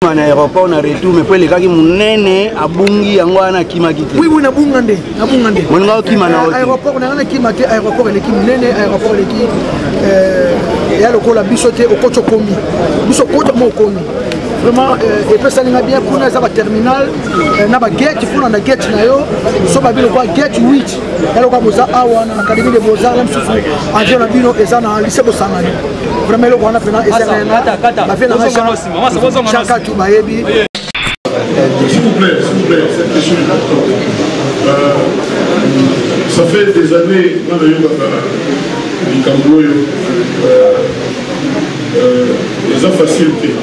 akima na aéroport na retour mais pour les gars qui munene abungi yango ana akima kiti. Oui na bungande. Mon gars akima na aéroport na akima te aéroport les qui munene aéroport les qui ya lokola bisote okocho komi. Biso kocho mo komi. Vraiment et puis ça n'a bien pour na za terminal na ba gate pour na gate na yo so ba bilo kwa gate 8 ya lokola boza awa na académie de beaux-arts même souffle avion na bino eza na lycée Bosangani. Vraiment le wana pena eza na ba fait na chaka tu bayebi. S'il vous plaît, cette question est importante. Ça fait des années, les gens facilités.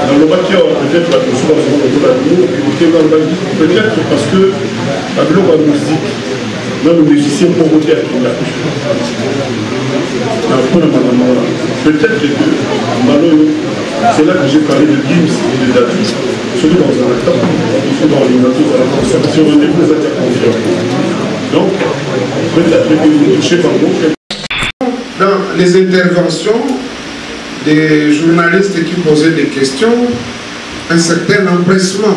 Dans le bâtiment, peut-être la question peut-être parce que la musique, même le musicien pour voter à Kenya. Peut-être que c'est là que j'ai parlé de Gims et de Datu. Surtout dans un temps, dans l'image, dans la conservation, on est plus interconfiants. Donc, peut-être que vous touchez par vous. Dans les interventions des journalistes qui posaient des questions, un certain empressement.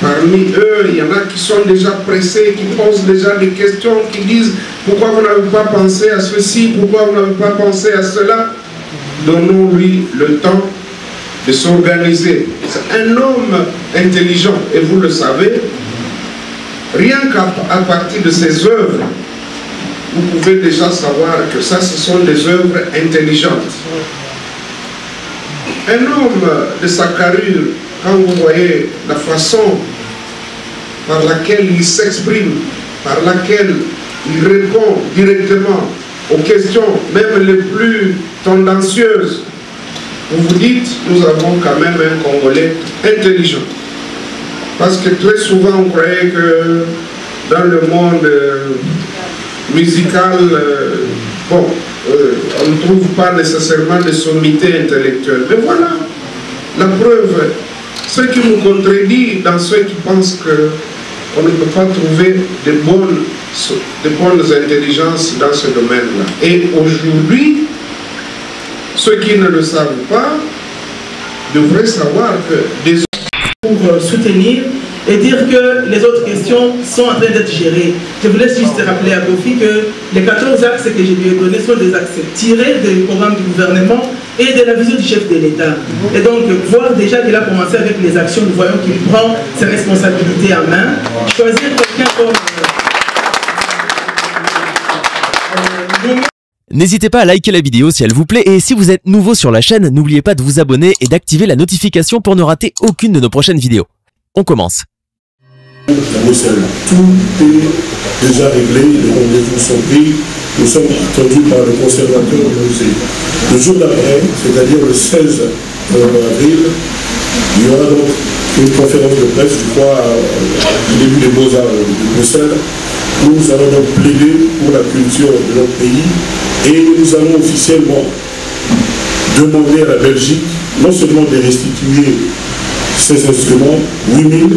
Parmi eux, il y en a qui sont déjà pressés, qui posent déjà des questions, qui disent pourquoi vous n'avez pas pensé à ceci, pourquoi vous n'avez pas pensé à cela. Donnons-lui le temps de s'organiser. C'est un homme intelligent, et vous le savez, rien qu'à partir de ses œuvres, vous pouvez déjà savoir que ça, ce sont des œuvres intelligentes. Un homme de sa carrure, quand vous voyez la façon par laquelle il s'exprime, par laquelle il répond directement aux questions, même les plus tendancieuses, vous vous dites, nous avons quand même un Congolais intelligent. Parce que très souvent, on croyait que dans le monde musical, on ne trouve pas nécessairement de sommité intellectuelle. Mais voilà, la preuve, ceux qui nous contredisent dans ceux qui pensent qu'on ne peut pas trouver de bonnes intelligences dans ce domaine-là. Et aujourd'hui, ceux qui ne le savent pas devraient savoir que des pour soutenir et dire que les autres questions sont en train d'être gérées. Je voulais juste rappeler à Kofi que les 14 axes que je lui ai donnés sont des axes tirés du programme du gouvernement et de la vision du chef de l'État. Et donc, voir déjà qu'il a commencé avec les actions, nous voyons qu'il prend ses responsabilités en main. Choisir quelqu'un comme... N'hésitez pas à liker la vidéo si elle vous plaît et si vous êtes nouveau sur la chaîne, n'oubliez pas de vous abonner et d'activer la notification pour ne rater aucune de nos prochaines vidéos. On commence. Tout est déjà réglé, les rendez-vous sont pris, nous sommes attendus par le conservateur du musée. Le jour d'après, c'est-à-dire le 16 avril, il y aura donc une conférence de presse, je crois, au début des Beaux-Arts de Bruxelles, où nous allons donc plaider pour la culture de notre pays et nous allons officiellement demander à la Belgique non seulement de restituer ces instruments, 8000,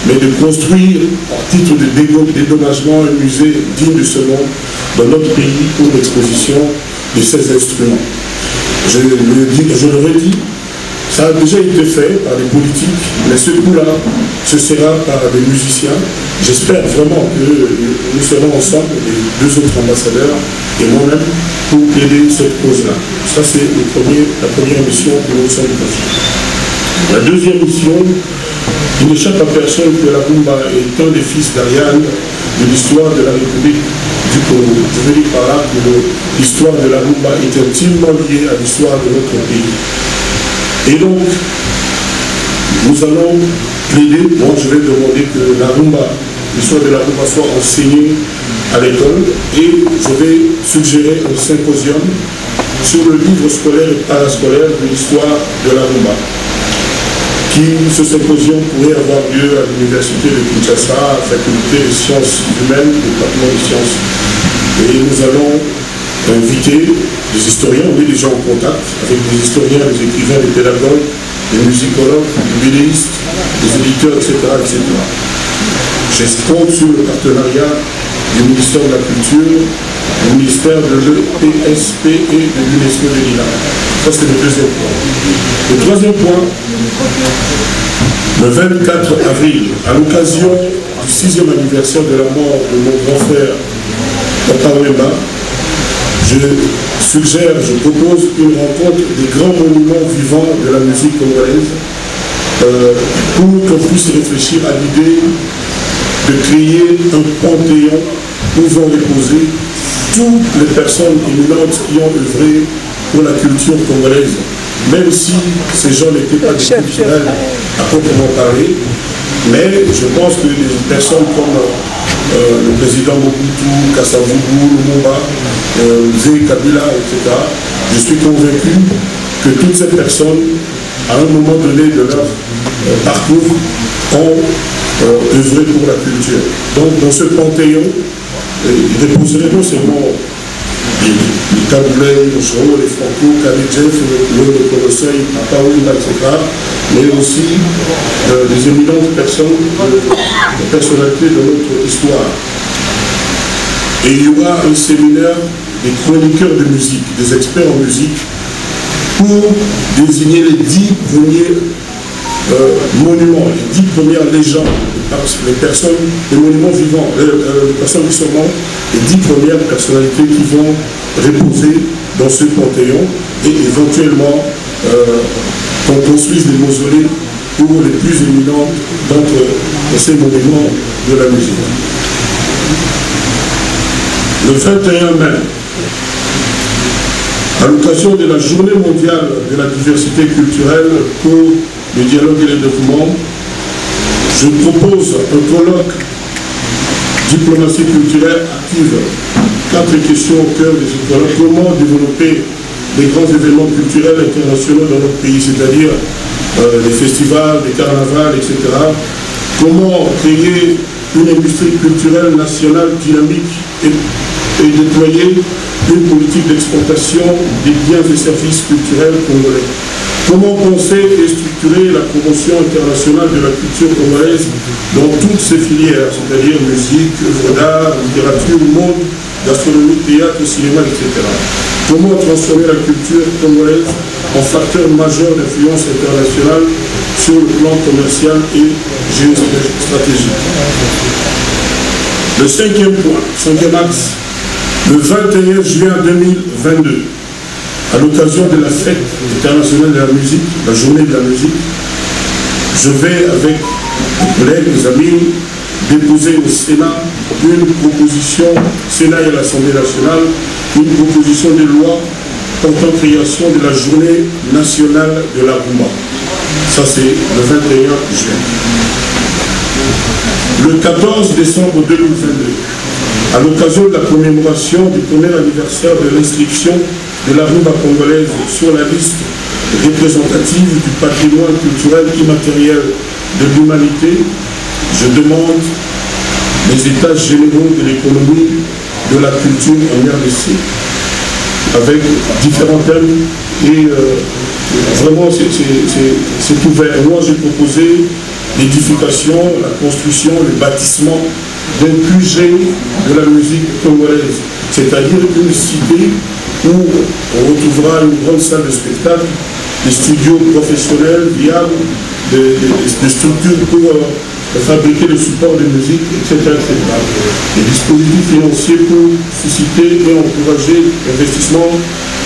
mais de construire, à titre de dédommagement, un musée digne de ce nom dans notre pays pour l'exposition de ces instruments. Je le redis, ça a déjà été fait par les politiques, mais ce coup-là, ce sera par des musiciens. J'espère vraiment que nous serons ensemble, les deux autres ambassadeurs et moi-même, pour plaider cette cause-là. Ça, c'est la première mission que nous sommes confiés. La deuxième mission, il n'échappe à personne que la Rumba est un des fils d'Ariane de l'histoire de la République du Congo. Je veux dire par là que l'histoire de la Rumba est intimement liée à l'histoire de notre pays. Et donc, nous allons plaider, moi je vais demander que la Rumba, l'histoire de la Rumba soit enseignée à l'école et je vais suggérer un symposium sur le livre scolaire et parascolaire de l'histoire de la Rumba. Ce symposium pourrait avoir lieu à l'université de Kinshasa, faculté des sciences humaines, département des sciences. Et nous allons inviter des historiens, on est déjà en contact avec des historiens, des écrivains, des pédagogues, des musicologues, des vidéistes, des éditeurs, etc. etc. Je compte sur le partenariat du ministère de la Culture du ministère de l'EPSP et de l'UNESCO de l'INA. Ça, c'est le deuxième point. Le troisième point, le 24 avril, à l'occasion du 6e anniversaire de la mort de mon grand frère, Papa Wemba, je suggère, je propose une rencontre des grands monuments vivants de la musique congolaise pour qu'on puisse réfléchir à l'idée de créer un panthéon pouvant reposer toutes les personnes éminentes qui ont œuvré pour la culture congolaise, même si ces gens n'étaient pas des culturels à proprement parler. Mais je pense que des personnes comme le président Mobutu, Kasavubu, Lumumba, Zé Kabila, etc., je suis convaincu que toutes ces personnes, à un moment donné de leur parcours, ont œuvré pour la culture. Donc dans ce panthéon, il reposerait non seulement les Kaboulay, les Choro, les Franco, Kalidjef, le Colosseil, Papa Wemba, etc., mais aussi des éminentes personnes, des personnalités de notre histoire. Et il y aura un séminaire des chroniqueurs de musique, des experts en musique, pour désigner les 10 premiers monuments, les 10 premières légendes, les personnes, les monuments vivants, les personnes qui sont mortes, les 10 premières personnalités qui vont reposer dans ce panthéon, et éventuellement qu'on construise des mausolées pour les plus éminents d'entre ces monuments de la musique. Le 21 mai, à l'occasion de la Journée mondiale de la diversité culturelle pour le dialogue et le développement, je propose un colloque diplomatie culturelle active. 4 questions au cœur de ce colloque. Comment développer les grands événements culturels internationaux dans notre pays, c'est-à-dire les festivals, les carnavals, etc. Comment créer une industrie culturelle nationale dynamique et déployer une politique d'exportation des biens et services culturels congolais. Comment penser et structurer la promotion internationale de la culture congolaise dans toutes ses filières, c'est-à-dire musique, œuvres d'art, littérature, mode, gastronomie, théâtre, cinéma, etc. Comment transformer la culture congolaise en facteur majeur d'influence internationale sur le plan commercial et géostratégique. Le 5e point, 5e axe, le 21 juin 2022, à l'occasion de la fête internationale de la musique, la journée de la musique, je vais avec mes collègues, mes amis, déposer au Sénat une proposition, Sénat et l'Assemblée nationale, une proposition de loi portant création de la journée nationale de la Rumba. Ça c'est le 21 juin. Le 14 décembre 2022, à l'occasion de la commémoration du premier anniversaire de l'inscription de la rumba congolaise sur la liste représentative du patrimoine culturel immatériel de l'humanité, je demande les états généraux de l'économie de la culture en RDC, avec différents thèmes, et vraiment c'est ouvert. Moi j'ai proposé l'édification, la construction, le bâtissement d'un QG de la musique congolaise, c'est-à-dire une cité où on retrouvera une grande salle de spectacle, des studios professionnels viables, des structures pour fabriquer le support de musique, etc., etc. Des dispositifs financiers pour susciter et encourager l'investissement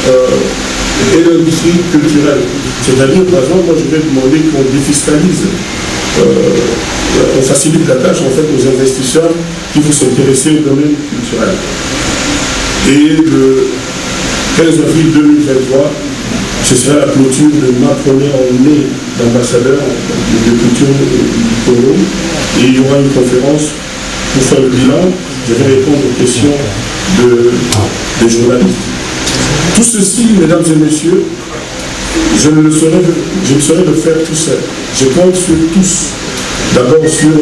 et l'industrie culturelle. C'est-à-dire, par exemple, moi je vais demander qu'on défiscalise, on facilite la tâche en fait aux investisseurs qui vont s'intéresser au domaine culturel. Et le 15 avril 2023, ce sera la clôture de ma première année d'ambassadeur de culture du Congo. Et il y aura une conférence pour faire le bilan. Je vais répondre aux questions des journalistes. Tout ceci, mesdames et messieurs, je ne saurais le faire tout seul. Je compte sur tous. D'abord sur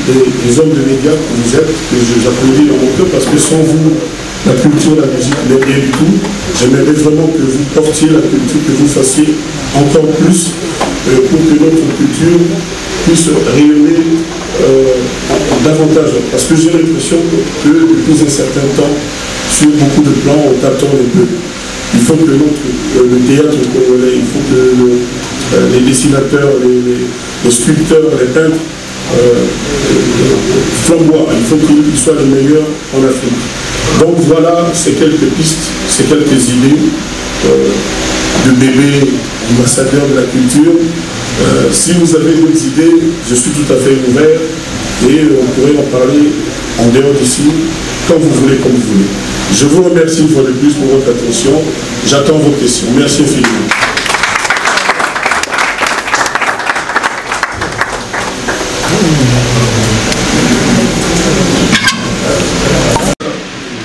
les hommes de médias que vous êtes, que j'applaudis dans mon cœur, parce que sans vous, la culture, la musique n'est rien du tout. J'aimerais vraiment que vous portiez la culture, que vous fassiez encore plus pour que notre culture puisse rayonner davantage. Parce que j'ai l'impression que depuis un certain temps, sur beaucoup de plans, on tâtonne un peu. Il faut que le théâtre congolais, il faut que les dessinateurs, les sculpteurs, les peintres flamboient. Il faut qu'ils soient les meilleurs en Afrique. Donc voilà, c'est quelques pistes, c'est quelques idées de bébé ambassadeur de la culture. Si vous avez d'autres idées, je suis tout à fait ouvert et on pourrait en parler en dehors d'ici, quand vous voulez, comme vous voulez. Je vous remercie une fois de plus pour votre attention. J'attends vos questions. Merci infiniment.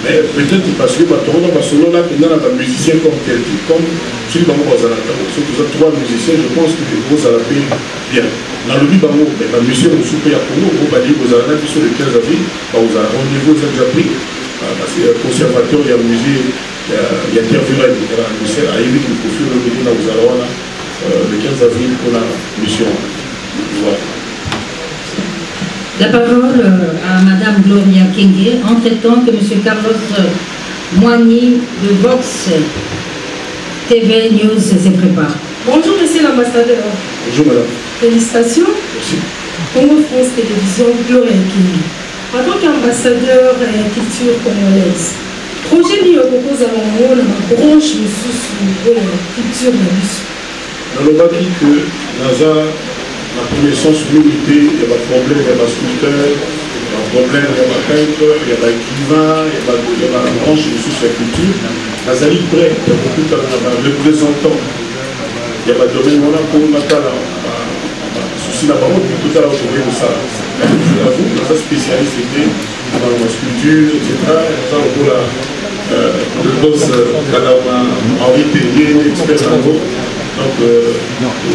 Mais peut-être parce que selon là, il y a un musicien comme tel, comme si dans trois musiciens, je pense que vous allez bien. Dans le Liban, la musique au souper à Congo, vous allez vous allez sur le 15 avril, vous avez rendez-vous aux déjà-pris, parce que le conservateur, il y a un musée, il y a interviewé à Évic, il faut faire le venir dans vous allez le 15 avril pour la mission. Voilà. La parole à Madame Gloria Kenge, entre-temps que M. Carlos Moigny de Vox TV News se prépare. Bonjour Monsieur l'ambassadeur. Bonjour Madame. Félicitations. Merci. Congo France Télévision, Gloria Kenge. En tant qu'ambassadeur culture congolaise, projet mis au propos à la branche de la culture de l'Union. Dans le bâti que NASA la connaissance l'unité, il y a un problème, il y a un sculpteur, il y a un problème, il y a un peintre, il y a un écrivain, il y a une branche de la culture. Nazali prêt, il y a beaucoup de représentants. Il y a un domaine pour le matin, souci la parole, tout à l'heure, je vais ça. Vous, nous sommes spécialistes dans la sculpture, etc. Nous avons le boss Henri Tellier, expert en gros. Donc,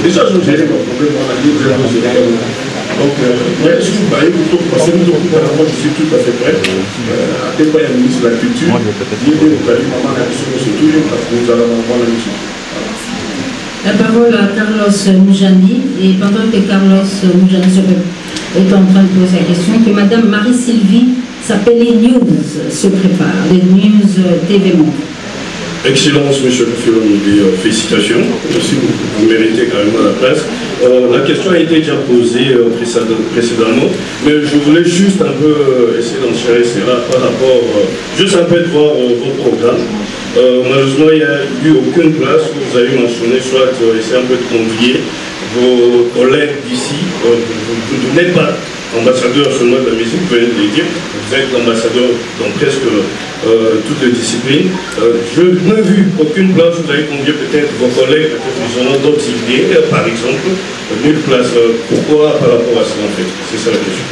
déjà, je vais mon problème, on a dit que donc, mais si vous voyez, parce que moi, je suis tout à fait prêt. À tel point, il y a le ministre de la Culture, il y a des maman, la mission, c'est tout, parce que nous allons avoir la mission. La parole à Carlos Moujani, et pendant que Carlos Moujani est en train de poser la question, que Madame Marie-Sylvie s'appelle les News se prépare, les News TV Monde. Excellence, monsieur le Philomé, félicitations. Merci beaucoup. Vous méritez carrément la place. La question a été déjà posée précédemment, mais je voulais juste un peu essayer d'enchérir cela par rapport, juste un peu de voir vos programmes. Malheureusement, il n'y a eu aucune place où vous avez mentionné, soit essayer un peu de convier vos collègues d'ici. Vous n'êtes pas ambassadeur seulement de la musique, vous venez de le dire, vous êtes l'ambassadeur dans presque toutes les disciplines. Je n'ai vu aucune place où vous avez convié peut-être vos collègues, peut-être ont d'autres idées, par exemple, nulle place. Pourquoi par rapport à ça en fait? C'est ça la question.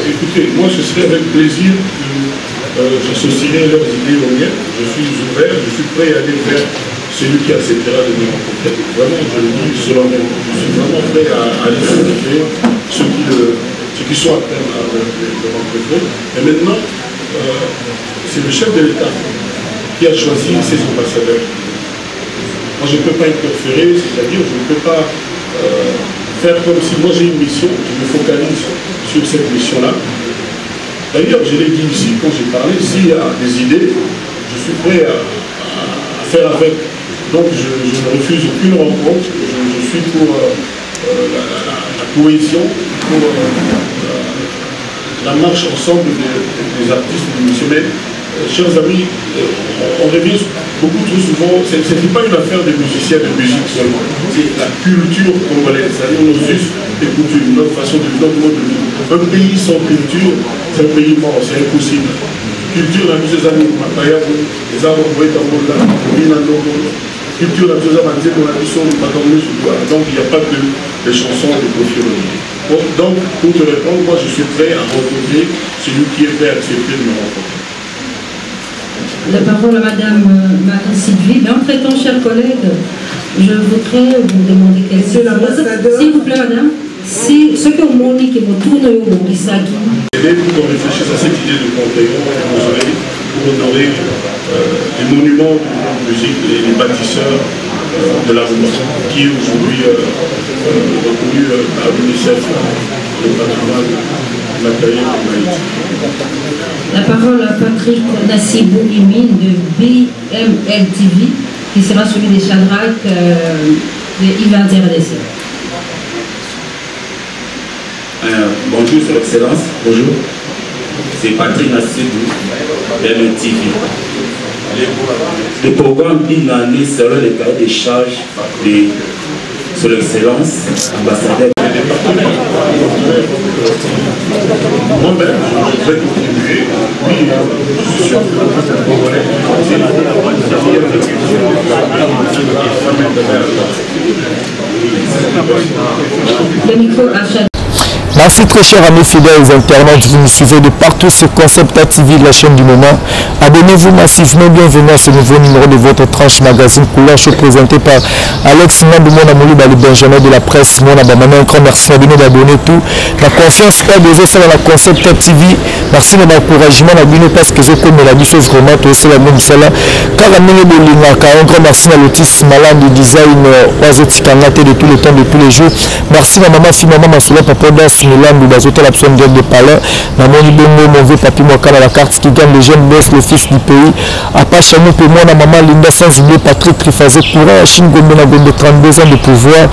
Écoutez, moi ce serait avec plaisir que j'associerai leurs idées aux miennes. Je suis ouvert, je suis prêt à aller vers celui qui acceptera de me rencontrer. Vraiment, je le dis selon moi. Je suis vraiment prêt à aller rencontrer ceux qui sont à peine de rencontrer. Et maintenant, c'est le chef de l'État qui a choisi ses ambassadeurs. Moi, je ne peux pas interférer, c'est-à-dire je ne peux pas faire comme si moi j'ai une mission, je me focalise sur cette mission-là. D'ailleurs, je l'ai dit ici, quand j'ai parlé, s'il y a des idées, je suis prêt à faire avec. Donc, je ne refuse aucune rencontre, je suis pour la cohésion, pour la marche ensemble des artistes, des musiciens. Chers amis, on revient beaucoup trop souvent, ce n'est pas une affaire de musiciens, de musique seulement, c'est la culture congolaise, c'est-à-dire nos us et coutumes, notre façon de vivre, notre mode de vie. Un pays sans culture, c'est un pays mort, c'est impossible. Culture, la musique, les amis, les arbres, culture, la musique, donc il n'y a pas que les chansons de Kofi Olomide. Donc, pour te répondre, moi je suis prêt à rencontrer celui qui est prêt à accepter de me rencontrer. La parole à Madame Marie-Sylvie. Mais entre-temps, chers collègues, je voudrais vous demander quelque chose. S'il vous plaît, Madame, si ce que vous dites que vous tournez au Bokisaki. Pour qu'on réfléchisse à cette idée de Panthéon, pour honorer les monuments de la musique et les bâtisseurs de la rue, qui est aujourd'hui reconnu à l'UNICEF, le patrimoine matériel de Haïti. La parole à Patrick Nassibou Imine de BML TV, qui sera celui des Shadrach de Yvan RDC. Bonjour, Son Excellence. Bonjour. C'est Patrick Nassibou, BML TV. Le programme d'une année sera le cahier des charges de Son Excellence, ambassadeur. Moi-même, je vais contribuer. Oui, je suis Le micro à Merci très chers amis fidèles internautes, vous nous suivez de partout sur Concept TV, la chaîne du moment. Abonnez-vous massivement, bienvenue à ce nouveau numéro de votre tranche magazine couleur chaud présenté par Alex Nandoumo Namouli Bali Benjamin de la presse. Mon abonnement, un grand merci à nous d'abonner tout. La confiance pas des autres dans la Concept TV. Merci de l'encouragement à nous parce que je connais la chose vraiment tout c'est la même celle-là. Car à nous un grand merci à l'autisme malade du design oiseau de tout le temps, de tous les jours. Merci à maman, si maman m'a soulé papa dans Milan, nous avons la personne de Palais. Dans mon bongo, mon vieux papy, mon canal, la carte qui gagne le jeune boss, le fils du pays. À part chez nous, pour moi, la maman Linda, sans oublier Patrick Trifazé, courant à Chingombe, on a 32 ans de pouvoir.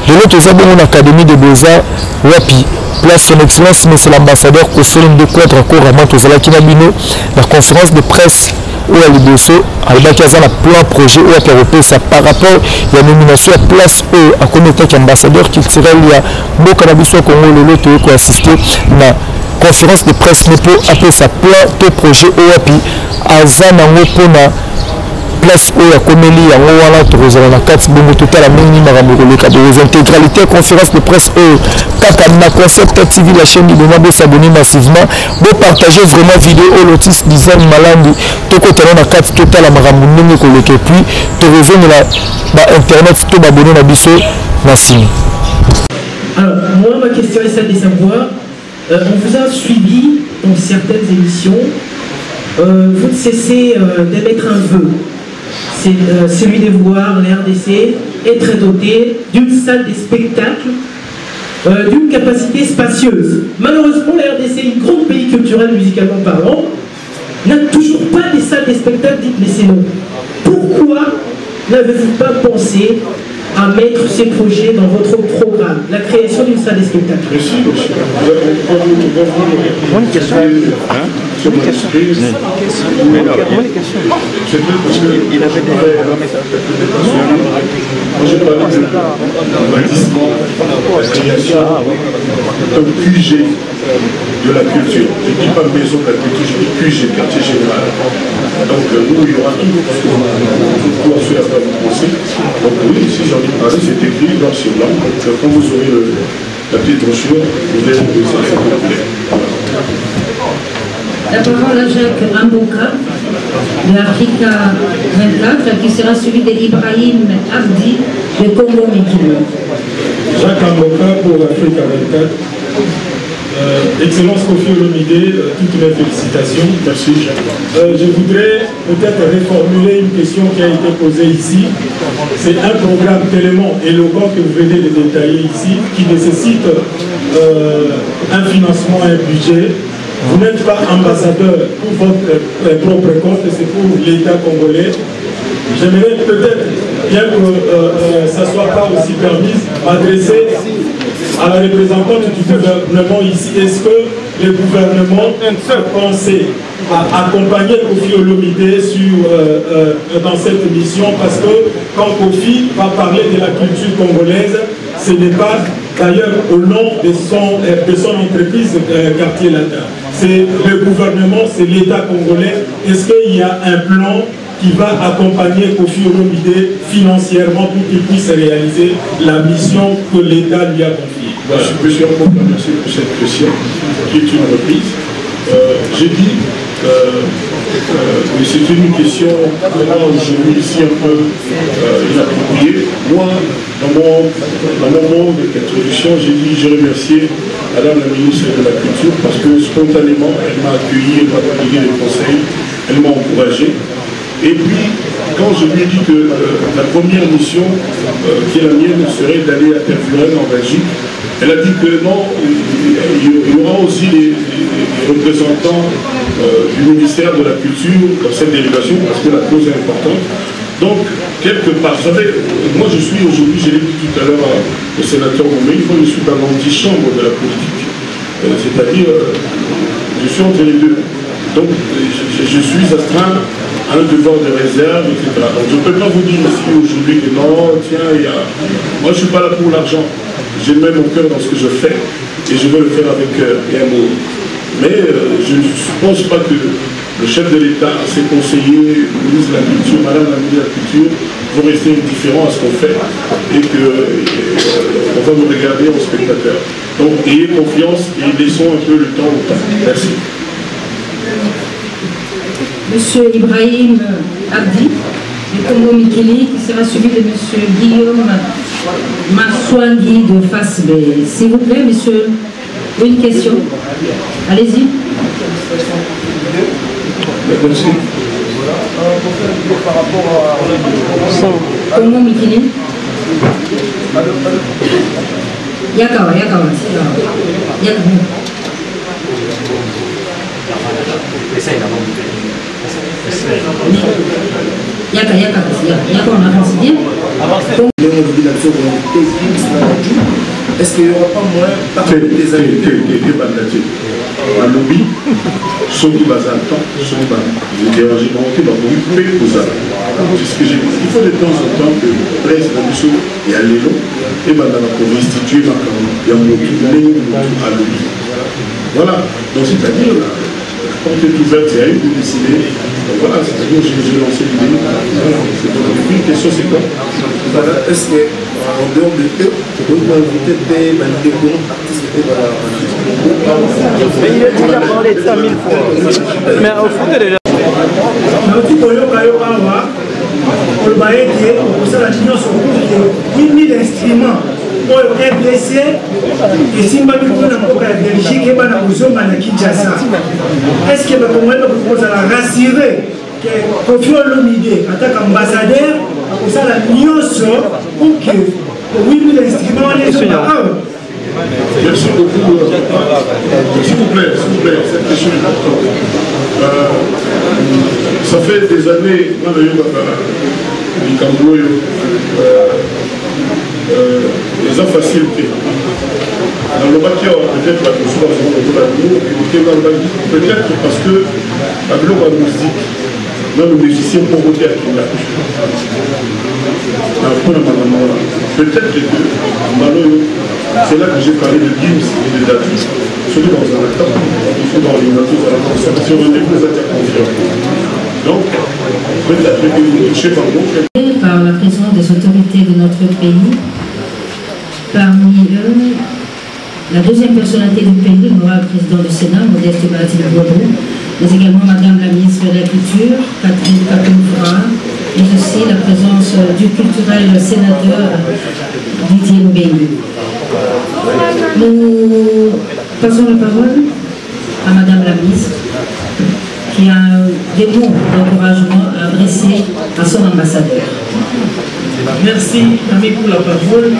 De l'autre, nous avons une académie de beaux-arts, Wapi. Place son excellence, mais c'est l'ambassadeur Kosolom de Quadre, encore à Mantozala Kinabino, la conférence de presse. Où est le dossier avec un plan projet où est européen ça par rapport à la nomination à place où à comité ambassadeur culturel il y a beaucoup d'habitude Congo le lot qui assister à la conférence de presse pour appeler ça plan de projet où puis azana ngopona place où a comeli en wala tozala na kati bongo total la mingi makambo koleka de intégralité conférence de presse kaka na Concept TV la chaîne du moment de s'abonner massivement de partager vraiment vidéo au lotis design malandi toko tena na kati total la makambo mingi koleka puis to rejoindre la internet to abonner na biso merci. Alors moi ma question est celle de savoir on vous a suivi dans certaines émissions vous ne cessez d'émettre un vœu. C'est celui de voir les RDC être doté d'une salle de spectacle d'une capacité spacieuse. Malheureusement, la RDC, une grande pays culturel musicalement parlant, n'a toujours pas de salle de spectacle dites mais c'est non. Pourquoi n'avez-vous pas pensé à mettre ces projets dans votre programme, la création d'une salle de spectacle? Merci. Bonne question. C'est parce que il avait un message. Moi, j'ai parlé de bâtissement, la création d'un QG de la culture. Je ne dis pas maison de la culture, je dis QG, quartier général. Donc, nous, il y aura tout ce qu'on va faire à vous penser. Donc, oui, si j'en ai parlé, c'est écrit noir sur blanc. Donc, quand vous aurez la petite brochure, vous verrez que ça va vous plaire. La parole à Jacques Amboka de Africa 24 qui sera suivi d'Ibrahim Abdi de Congo Mekino. Jacques Amboka pour Africa 24. Excellence Kofi Olomide, toutes mes félicitations. Merci Jacques. Je voudrais peut-être reformuler une question qui a été posée ici. C'est un programme tellement éloquent que vous venez de détailler ici, qui nécessite un financement, un budget. Vous n'êtes pas ambassadeur pour votre propre compte, c'est pour l'État congolais. J'aimerais peut-être, bien que ça ne soit pas aussi permis, m'adresser à la représentante du gouvernement ici. Est-ce que le gouvernement peut penser à accompagner Kofi Olomide dans cette mission? Parce que quand Kofi va parler de la culture congolaise, ce n'est pas d'ailleurs au nom de son entreprise Quartier Latin. C'est le gouvernement, c'est l'État congolais. Est-ce qu'il y a un plan qui va accompagner Kofi Olomide financièrement pour qu'il puisse réaliser la mission que l'État lui a confiée? Voilà. Monsieur Amboka, merci pour cette question qui est une reprise. J'ai dit, c'est une question vraiment aujourd'hui ici un peu inappropriée. Moi, dans mon monde d'introduction, j'ai remercié Madame la ministre de la Culture parce que spontanément, elle m'a accueilli, elle m'a donné des conseils, elle m'a encouragé. Et puis, quand je lui ai dit que la première mission qui est la mienne serait d'aller à Tervuren en Belgique, elle a dit que non, il y aura aussi des représentant du ministère de la Culture dans cette délégation, parce que la cause est importante. Donc, quelque part, vous savez, moi je suis aujourd'hui, je l'ai dit tout à l'heure au sénateur Moumé, moi je suis dans l'antichambre de la politique. C'est-à-dire, je suis entre les deux. Donc, je suis astreint à un devoir de réserve, etc. Donc, je ne peux pas vous dire ici aujourd'hui que non, tiens, moi je ne suis pas là pour l'argent. J'ai même mon cœur dans ce que je fais et je veux le faire avec amour. Mais je ne suppose pas que le chef de l'État, ses conseillers, le ministre de la Culture, Madame la ministre de la Culture, vont rester indifférents à ce qu'on fait et qu'on va nous regarder aux spectateurs. Donc ayez confiance et laissons un peu le temps au temps. Merci. Monsieur Ibrahim Abdi, du Congo Mikili, qui sera suivi de Monsieur Guillaume Maswangui de FASB. S'il vous plaît, monsieur, une question. Allez-y. Merci. Congo Mikili. Yakawa. Est-ce qu'il n'y aura pas moins parmi les invités un lobby, ceux qui basent un temps, ceux qui basent dérangement, qui va vous payer pour ça. C'est ce que j'ai dit. Il faut de temps en temps que le président du show et à l'élo, et maintenant pour instituer il y a un mot à lobby. Voilà. Donc c'est-à-dire, la porte est ouverte, c'est à eux de décider. Donc voilà, c'est-à-dire j'ai lancé l'idée. Voilà. Une question, c'est quoi? Voilà, est-ce que en dehors de eux, on peut inviter des pour participer à la il a déjà parlé de ça 1000 fois. Mais au fond, il est là. instruments RDC esimbaki mpona mboka ya Belgique ebana kozonga na Kinshasa. Est-ce que bakongoli bakozala rassuré que Koffi Olomide ataka ambassadeur akosala nyonso pour que 8000 instruments wana ezonga awa? Merci beaucoup. S'il vous plaît, cette question est importante. Ça fait des années, moi les facilités. Dans le bac, peut-être parce que la musique, même le musicien pour voter à Kenya. Peut-être que c'est là que j'ai parlé de Gims et de Dati, surtout dans un temps, dans l'ordinateur, dans la conservation, on est plus confiant. Donc, peut-être que je ne sais pas beaucoup. Par la présence des autorités de notre pays, parmi eux, la deuxième personnalité du pays, l'honorable président du Sénat, Modeste Baratini-Boudou, mais également Madame la ministre de la Culture, Catherine Kakoum-Fra, et aussi la présence du culturel sénateur Didier Mbéni. Nous passons la parole à Madame la ministre, qui a des mots d'encouragement à adresser à son ambassadeur. Merci, Ami, pour la parole.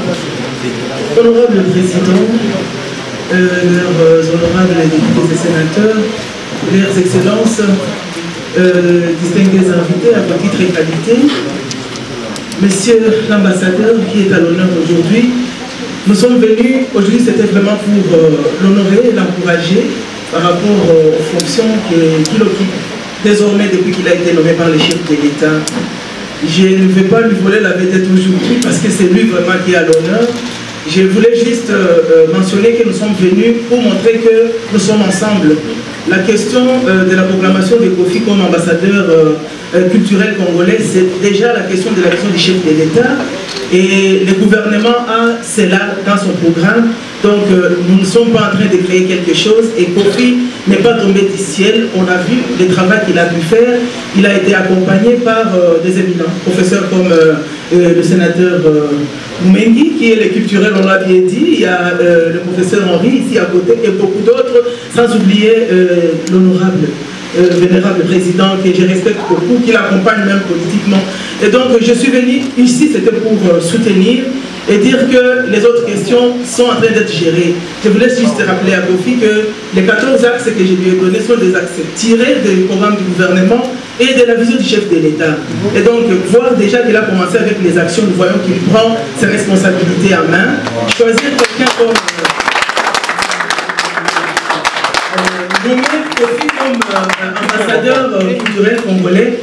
Honorable Président, leurs honorables députés et sénateurs, leurs excellences, distingués invités à votre titre et qualité, Monsieur l'ambassadeur qui est à l'honneur aujourd'hui, nous sommes venus, aujourd'hui c'était vraiment pour l'honorer et l'encourager par rapport aux fonctions qu'il occupe désormais depuis qu'il a été nommé par les chefs de l'État. Je ne vais pas lui voler la vedette aujourd'hui parce que c'est lui vraiment qui est à l'honneur. Je voulais juste mentionner que nous sommes venus pour montrer que nous sommes ensemble. La question de la proclamation de Koffi comme ambassadeur culturel congolais, c'est déjà la question de la question du chef de l'État. Et le gouvernement a cela dans son programme. Donc nous ne sommes pas en train de créer quelque chose. Et Koffi n'est pas tombé du ciel. On a vu le travail qu'il a pu faire. Il a été accompagné par des éminents professeurs comme le sénateur Moumengi, qui est le culturel, on l'a bien dit. Il y a le professeur Henri ici à côté et beaucoup d'autres, sans oublier l'honorable vénérable président que je respecte beaucoup, qui l'accompagne même politiquement. Et donc je suis venu ici, c'était pour soutenir et dire que les autres questions sont en train d'être gérées. Je voulais juste rappeler à Kofi que les 14 axes que je lui ai donnés sont des axes tirés du programme du gouvernement et de la vision du chef de l'État. Et donc, voir déjà qu'il a commencé avec les actions, nous voyons qu'il prend ses responsabilités en main. Choisir quelqu'un comme nommer Kofi comme ambassadeur culturel congolais,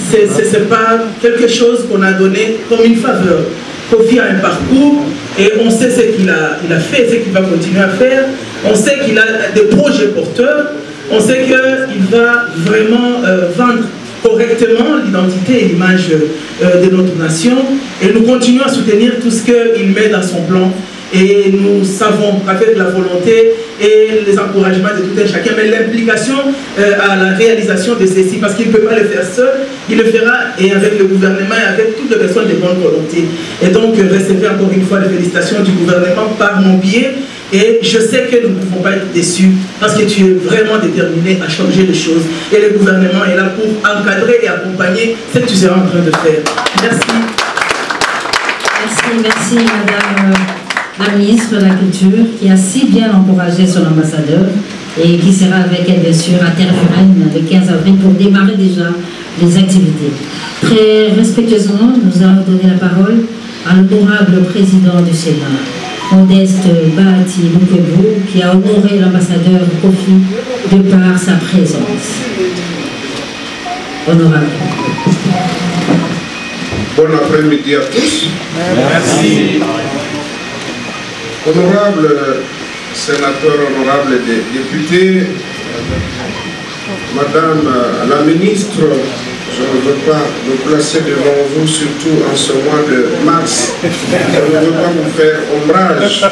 c'est pas quelque chose qu'on a donné comme une faveur. Kofi a un parcours et on sait ce qu'il a fait, ce qu'il va continuer à faire. On sait qu'il a des projets porteurs. On sait qu'il va vraiment vendre correctement l'identité et l'image de notre nation. Et nous continuons à soutenir tout ce qu'il met dans son plan. Et nous savons qu'avec la volonté et les encouragements de tout un chacun, mais l'implication à la réalisation de ceci, parce qu'il ne peut pas le faire seul, il le fera et avec le gouvernement et avec toutes les personnes de bonne volonté. Et donc, recevez encore une fois les félicitations du gouvernement par mon biais. Et je sais que nous ne pouvons pas être déçus parce que tu es vraiment déterminé à changer les choses. Et le gouvernement est là pour encadrer et accompagner ce que tu seras en train de faire. Merci. Merci, Madame la ministre de la Culture, qui a si bien encouragé son ambassadeur et qui sera avec elle, bien sûr, à Terre-Furaine le 15 avril pour démarrer déjà les activités. Très respectueusement, nous allons donner la parole à l'honorable président du Sénat, Modeste Bahati Lukwebo, qui a honoré l'ambassadeur Kofi de par sa présence. Honorable. Bon après-midi à tous. Merci. Honorable sénateur, honorable député, Madame la ministre, je ne veux pas me placer devant vous, surtout en ce mois de mars. Je ne veux pas vous faire ombrage.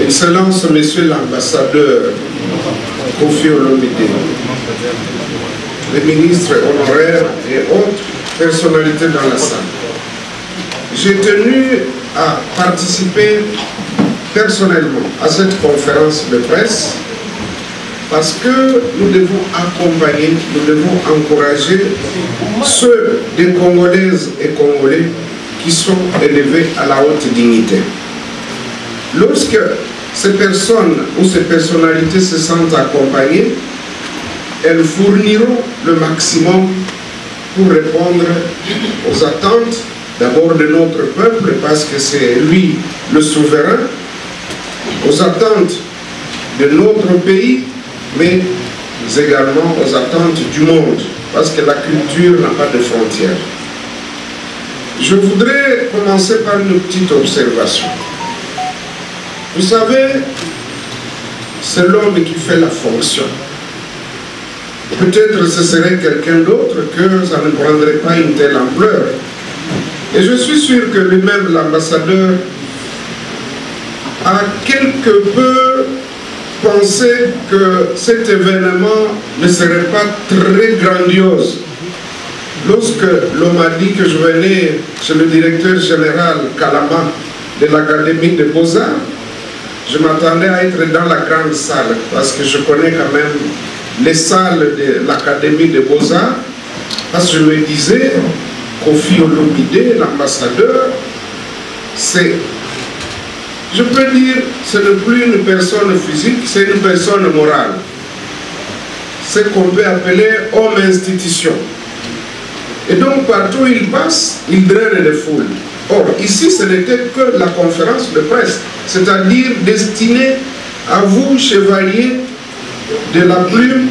Excellence, Monsieur l'ambassadeur Kofi Olomide, les ministres honoraires et autres personnalités dans la salle. J'ai tenu à participer personnellement à cette conférence de presse parce que nous devons accompagner, nous devons encourager ceux des Congolaises et Congolais qui sont élevés à la haute dignité. Lorsque ces personnes ou ces personnalités se sentent accompagnées, elles fourniront le maximum pour répondre aux attentes d'abord de notre peuple parce que c'est lui le souverain, aux attentes de notre pays, mais également aux attentes du monde, parce que la culture n'a pas de frontières. Je voudrais commencer par une petite observation. Vous savez, c'est l'homme qui fait la fonction. Peut-être ce serait quelqu'un d'autre que ça ne prendrait pas une telle ampleur. Et je suis sûr que lui-même, l'ambassadeur, a quelque peu pensé que cet événement ne serait pas très grandiose. Lorsque l'on m'a dit que je venais chez le directeur général Kalama de l'Académie des Beaux-Arts, je m'attendais à être dans la grande salle, parce que je connais quand même les salles de l'Académie des Beaux-Arts, parce que je me disais, Kofi Olomide, l'ambassadeur, c'est, je peux dire, ce n'est plus une personne physique, c'est une personne morale. C'est ce qu'on peut appeler homme-institution. Et donc, partout où il passe, il draine les foules. Or, ici, ce n'était que la conférence de presse, c'est-à-dire destinée à vous, chevaliers de la plume,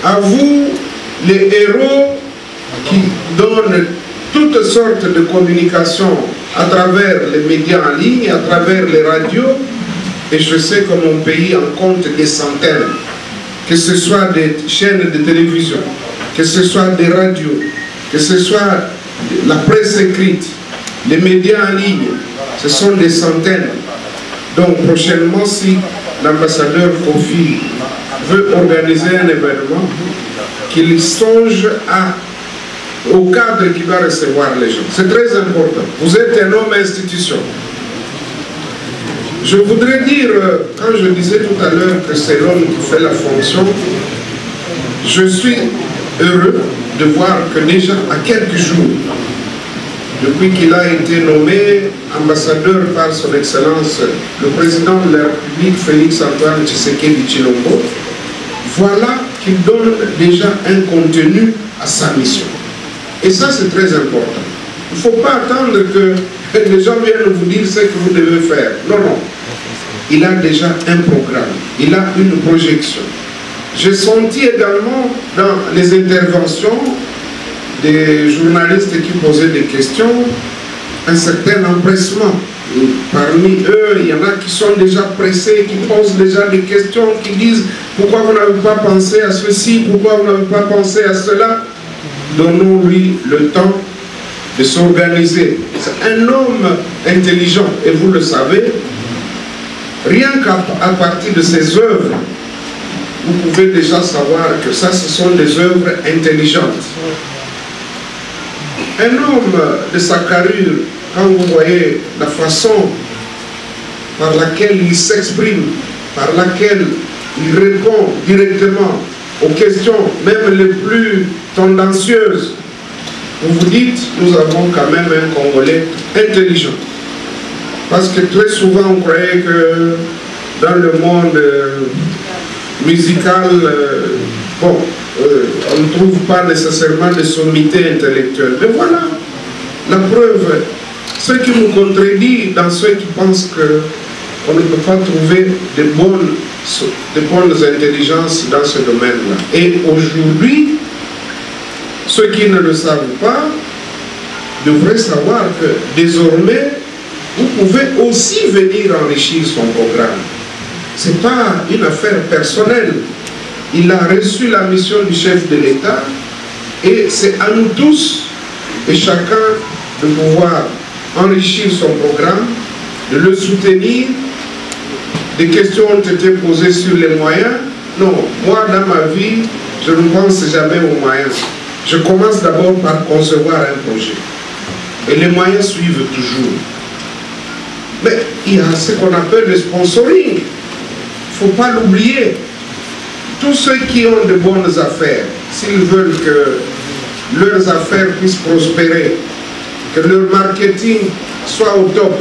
à vous, les héros qui donnent toutes sortes de communications à travers les médias en ligne, à travers les radios, et je sais que mon pays en compte des centaines, que ce soit des chaînes de télévision, que ce soit des radios, que ce soit la presse écrite, les médias en ligne, ce sont des centaines. Donc prochainement, si l'ambassadeur Kofi veut organiser un événement, qu'il songe au cadre qui va recevoir les gens. C'est très important. Vous êtes un homme institution. Je voudrais dire, quand je disais tout à l'heure que c'est l'homme qui fait la fonction, je suis heureux de voir que déjà à quelques jours, depuis qu'il a été nommé ambassadeur par son excellence le président de la République Félix-Antoine Tshisekedi Tshilombo, voilà qu'il donne déjà un contenu à sa mission. Et ça, c'est très important. Il ne faut pas attendre que les gens viennent vous dire ce que vous devez faire. Non, non. Il a déjà un programme, il a une projection. J'ai senti également dans les interventions des journalistes qui posaient des questions un certain empressement. Et parmi eux, il y en a qui sont déjà pressés, qui posent déjà des questions, qui disent pourquoi vous n'avez pas pensé à ceci, pourquoi vous n'avez pas pensé à cela. Donnons-lui le temps de s'organiser. C'est un homme intelligent, et vous le savez, rien qu'à partir de ses œuvres, vous pouvez déjà savoir que ça, ce sont des œuvres intelligentes. Un homme de sa carrure, quand vous voyez la façon par laquelle il s'exprime, par laquelle il répond directement aux questions, même les plus tendancieuses, vous vous dites, nous avons quand même un Congolais intelligent. Parce que très souvent, on croyait que dans le monde musical, on ne trouve pas nécessairement de sommité intellectuelle. Mais voilà, la preuve, ce qui nous contredit dans ceux qui pensent qu'on ne peut pas trouver de bonnes intelligences dans ce domaine-là. Et aujourd'hui, ceux qui ne le savent pas devraient savoir que désormais, vous pouvez aussi venir enrichir son programme. Ce n'est pas une affaire personnelle. Il a reçu la mission du chef de l'État et c'est à nous tous et chacun de pouvoir enrichir son programme, de le soutenir. Des questions ont été posées sur les moyens. Non, moi dans ma vie, je ne pense jamais aux moyens. Je commence d'abord par concevoir un projet. Et les moyens suivent toujours. Mais il y a ce qu'on appelle le sponsoring. Il ne faut pas l'oublier. Tous ceux qui ont de bonnes affaires, s'ils veulent que leurs affaires puissent prospérer, que leur marketing soit au top,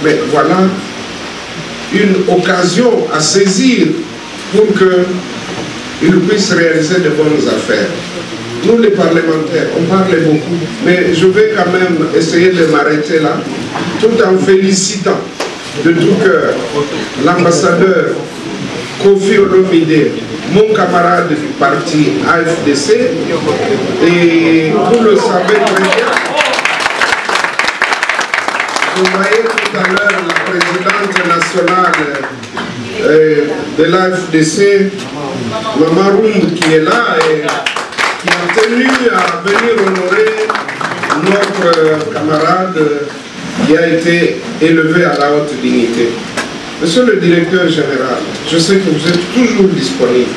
mais voilà une occasion à saisir pour qu'ils puissent réaliser de bonnes affaires. Nous les parlementaires, on parle beaucoup, mais je vais quand même essayer de m'arrêter là, tout en félicitant de tout cœur l'ambassadeur Kofi Olomide, mon camarade du parti AFDC, et vous le savez très bien. Vous voyez tout à l'heure la présidente nationale de l'AFDC, Maman Roum, qui est là et qui a tenu à venir honorer notre camarade qui a été élevé à la haute dignité. Monsieur le directeur général, je sais que vous êtes toujours disponible.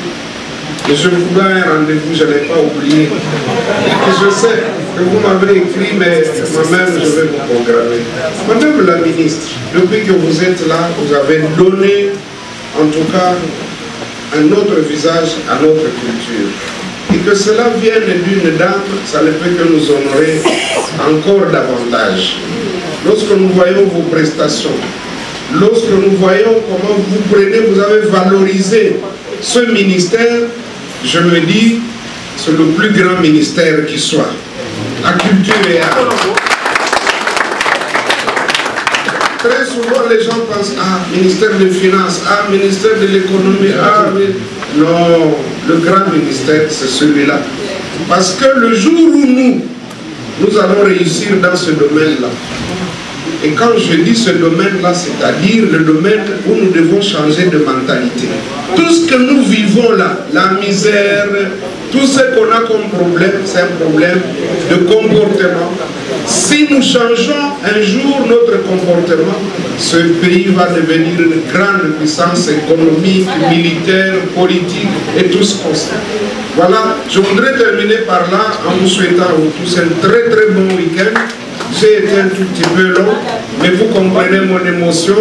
Et je vous donne un rendez-vous, je n'ai pas oublié. Et je sais que vous m'avez écrit, mais moi-même, je vais vous programmer. Madame la ministre, depuis que vous êtes là, vous avez donné, en tout cas, un autre visage à notre culture. Et que cela vienne d'une dame, ça ne peut que nous honorer encore davantage. Lorsque nous voyons vos prestations, lorsque nous voyons comment vous prenez, vous avez valorisé ce ministère, je me dis, c'est le plus grand ministère qui soit. La culture et art. Très souvent, les gens pensent, ah, ministère des Finances, ah, ministère de l'économie, ah, mais... Non, le grand ministère, c'est celui-là. Parce que le jour où nous allons réussir dans ce domaine-là, et quand je dis ce domaine-là, c'est-à-dire le domaine où nous devons changer de mentalité. Tout ce que nous vivons là, la misère, tout ce qu'on a comme problème, c'est un problème de comportement. Si nous changeons un jour notre comportement, ce pays va devenir une grande puissance économique, militaire, politique et tout ce qu'on sait. Voilà, je voudrais terminer par là en vous souhaitant à vous tous un très très bon week-end. J'ai été un tout petit peu long, mais vous comprenez mon émotion.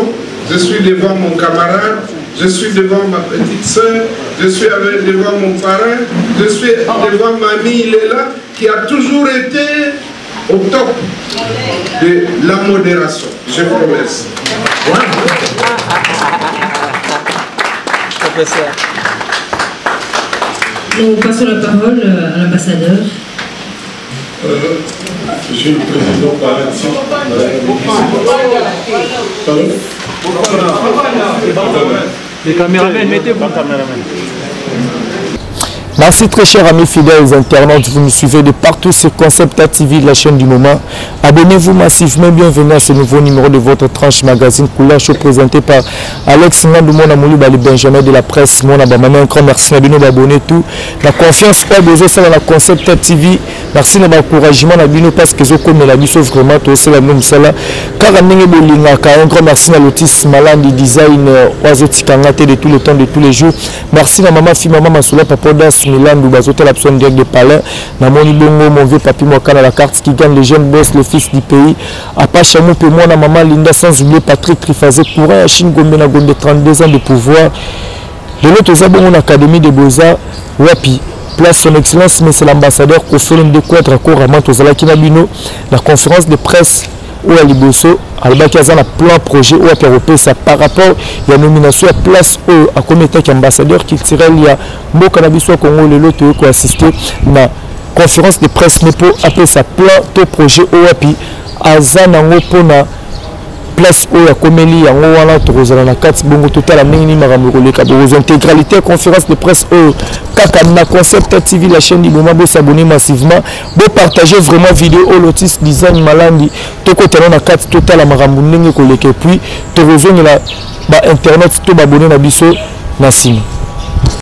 Je suis devant mon camarade, je suis devant ma petite soeur, je suis devant mon parrain, je suis devant mamie, il est là, qui a toujours été au top de la modération. Je vous remercie. Nous passons la parole à l'ambassadeur. Monsieur le Président, par ici. Les caméramans, mettez-vous. Merci très chers amis fidèles internautes, vous nous suivez de partout sur Concepta TV, la chaîne du moment. Abonnez-vous massivement, bienvenue à ce nouveau numéro de votre tranche magazine Couleur Show présenté par Alex Ngandou, mon amour, le Benjamin de la presse, mon abonnement, un grand merci à nous d'abonner tout. La confiance pas besoin ça dans la Concepta TV. Merci de l'encouragement à nous parce que je connais la mission vraiment tout c'est la même sala. Car un grand merci à l'autisme malade du design oiseau tikangate de tout le temps de tous les jours. Merci à maman fille maman Masoula papa das Milan ou bazote la personne direct de Palais. Na moni bongo mon vieux papi moi la carte qui gagne les jeunes boss le fils du pays. À pas chamou pour moi na maman Linda sans oublier Patrick Trifazé courant à Chine Gombe na Gombe 32 ans de pouvoir. De l'autre ça bon académie de Beaux-Arts Wapi. Place son excellence, mais c'est l'ambassadeur Kosolem de Quadre à Koraman Tozalaki Nabino, la conférence de presse où à Liboso, Albaki Azan a plein projet où à Péropé, ça par rapport à la nomination à place où à comité ambassadeur qui tirait il y a Mboka Nabiso Congo le lot qui a assisté à la conférence de presse mais pour appeler ça plein de projets où à Pi Azan en Opona. Place où il y a Komeli, il y a la carte, bongo total, intégralité, conférence de presse, Kakana, Concept TV, la chaîne du moment, vous s'abonner massivement, vous partagez vraiment vidéo, Lotis, design, malandi, tout côté, la carte total, à Marambounenge, puis, tu rejoins la internet, tu abonner à Bisso, Nassim.